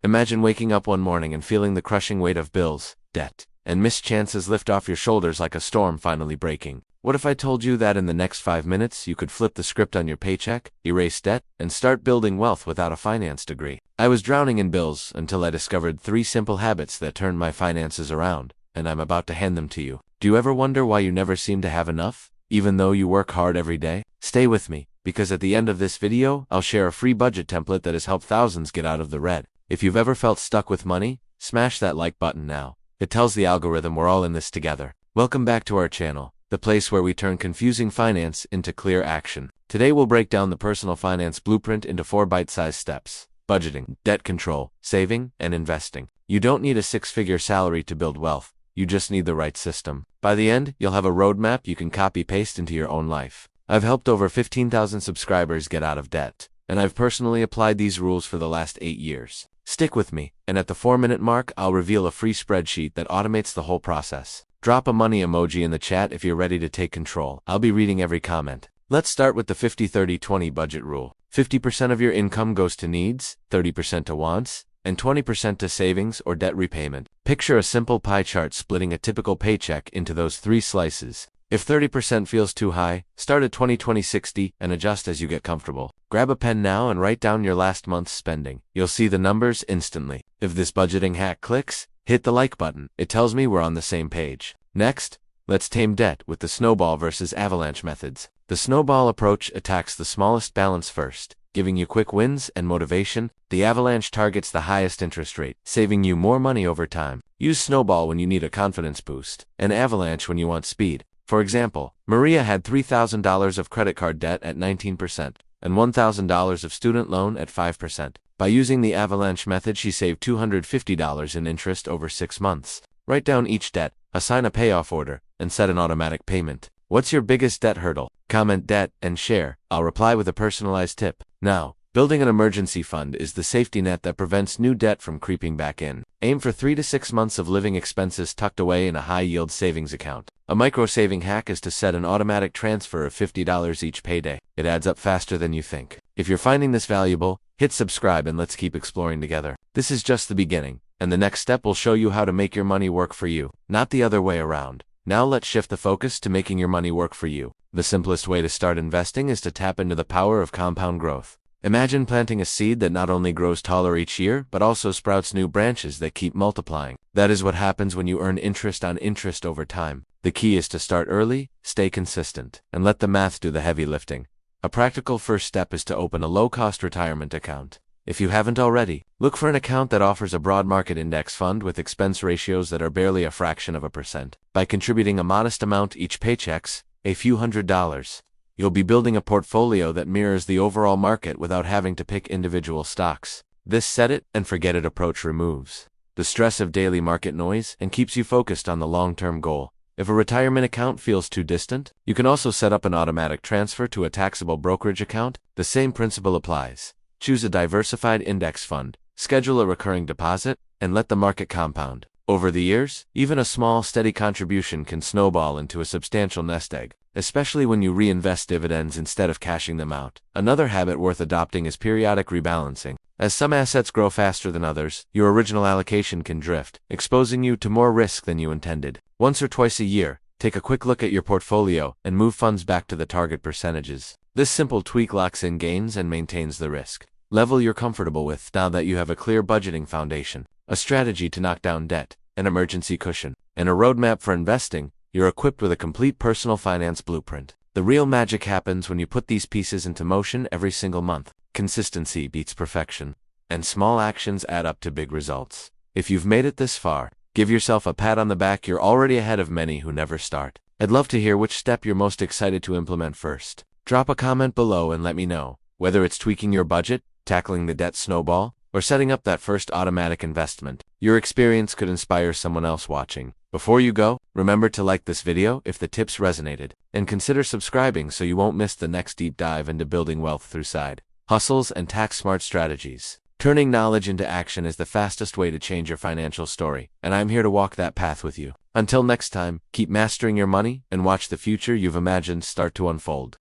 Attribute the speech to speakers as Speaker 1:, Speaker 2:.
Speaker 1: Imagine waking up one morning and feeling the crushing weight of bills, debt, and missed chances lift off your shoulders like a storm finally breaking. What if I told you that in the next 5 minutes you could flip the script on your paycheck, erase debt, and start building wealth without a finance degree? I was drowning in bills until I discovered 3 simple habits that turned my finances around, and I'm about to hand them to you. Do you ever wonder why you never seem to have enough, even though you work hard every day? Stay with me, because at the end of this video, I'll share a free budget template that has helped thousands get out of the red. If you've ever felt stuck with money, smash that like button now. It tells the algorithm we're all in this together. Welcome back to our channel, the place where we turn confusing finance into clear action. Today we'll break down the personal finance blueprint into 4 bite-sized steps: budgeting, debt control, saving, and investing. You don't need a 6-figure salary to build wealth. You just need the right system. By the end, you'll have a roadmap you can copy-paste into your own life. I've helped over 15,000 subscribers get out of debt, and I've personally applied these rules for the last 8 years. Stick with me, and at the 4-minute mark, I'll reveal a free spreadsheet that automates the whole process. Drop a money emoji in the chat if you're ready to take control. I'll be reading every comment. Let's start with the 50-30-20 budget rule. 50% of your income goes to needs, 30% to wants, and 20% to savings or debt repayment. Picture a simple pie chart splitting a typical paycheck into those 3 slices. If 30% feels too high, start at 20-20-60 and adjust as you get comfortable. Grab a pen now and write down your last month's spending. You'll see the numbers instantly. If this budgeting hack clicks, hit the like button. It tells me we're on the same page. Next, let's tame debt with the snowball versus avalanche methods. The snowball approach attacks the smallest balance first, giving you quick wins and motivation. The avalanche targets the highest interest rate, saving you more money over time. Use snowball when you need a confidence boost, and avalanche when you want speed. For example, Maria had $3,000 of credit card debt at 19% and $1,000 of student loan at 5%. By using the avalanche method, she saved $250 in interest over 6 months. Write down each debt, assign a payoff order, and set an automatic payment. What's your biggest debt hurdle? Comment debt and share. I'll reply with a personalized tip. Now, building an emergency fund is the safety net that prevents new debt from creeping back in. Aim for 3 to 6 months of living expenses tucked away in a high-yield savings account. A micro-saving hack is to set an automatic transfer of $50 each payday. It adds up faster than you think. If you're finding this valuable, hit subscribe and let's keep exploring together. This is just the beginning, and the next step will show you how to make your money work for you, not the other way around. Now let's shift the focus to making your money work for you. The simplest way to start investing is to tap into the power of compound growth. Imagine planting a seed that not only grows taller each year, but also sprouts new branches that keep multiplying. That is what happens when you earn interest on interest over time. The key is to start early, stay consistent, and let the math do the heavy lifting. A practical first step is to open a low-cost retirement account. If you haven't already, look for an account that offers a broad market index fund with expense ratios that are barely a fraction of a percent. By contributing a modest amount each paychecks, a few $100s, you'll be building a portfolio that mirrors the overall market without having to pick individual stocks. This set-it-and-forget-it approach removes the stress of daily market noise and keeps you focused on the long-term goal. If a retirement account feels too distant, you can also set up an automatic transfer to a taxable brokerage account. The same principle applies. Choose a diversified index fund, schedule a recurring deposit, and let the market compound. Over the years, even a small, steady contribution can snowball into a substantial nest egg, especially when you reinvest dividends instead of cashing them out. Another habit worth adopting is periodic rebalancing. As some assets grow faster than others, your original allocation can drift, exposing you to more risk than you intended. Once or twice a year, take a quick look at your portfolio and move funds back to the target percentages. This simple tweak locks in gains and maintains the risk level you're comfortable with. Now that you have a clear budgeting foundation, a strategy to knock down debt, an emergency cushion, and a roadmap for investing, you're equipped with a complete personal finance blueprint. The real magic happens when you put these pieces into motion every single month. Consistency beats perfection, and small actions add up to big results. If you've made it this far, give yourself a pat on the back. You're already ahead of many who never start. I'd love to hear which step you're most excited to implement first. Drop a comment below and let me know, whether it's tweaking your budget, tackling the debt snowball, or setting up that first automatic investment. Your experience could inspire someone else watching. Before you go, remember to like this video if the tips resonated, and consider subscribing so you won't miss the next deep dive into building wealth through side hustles and tax-smart strategies. Turning knowledge into action is the fastest way to change your financial story, and I'm here to walk that path with you. Until next time, keep mastering your money and watch the future you've imagined start to unfold.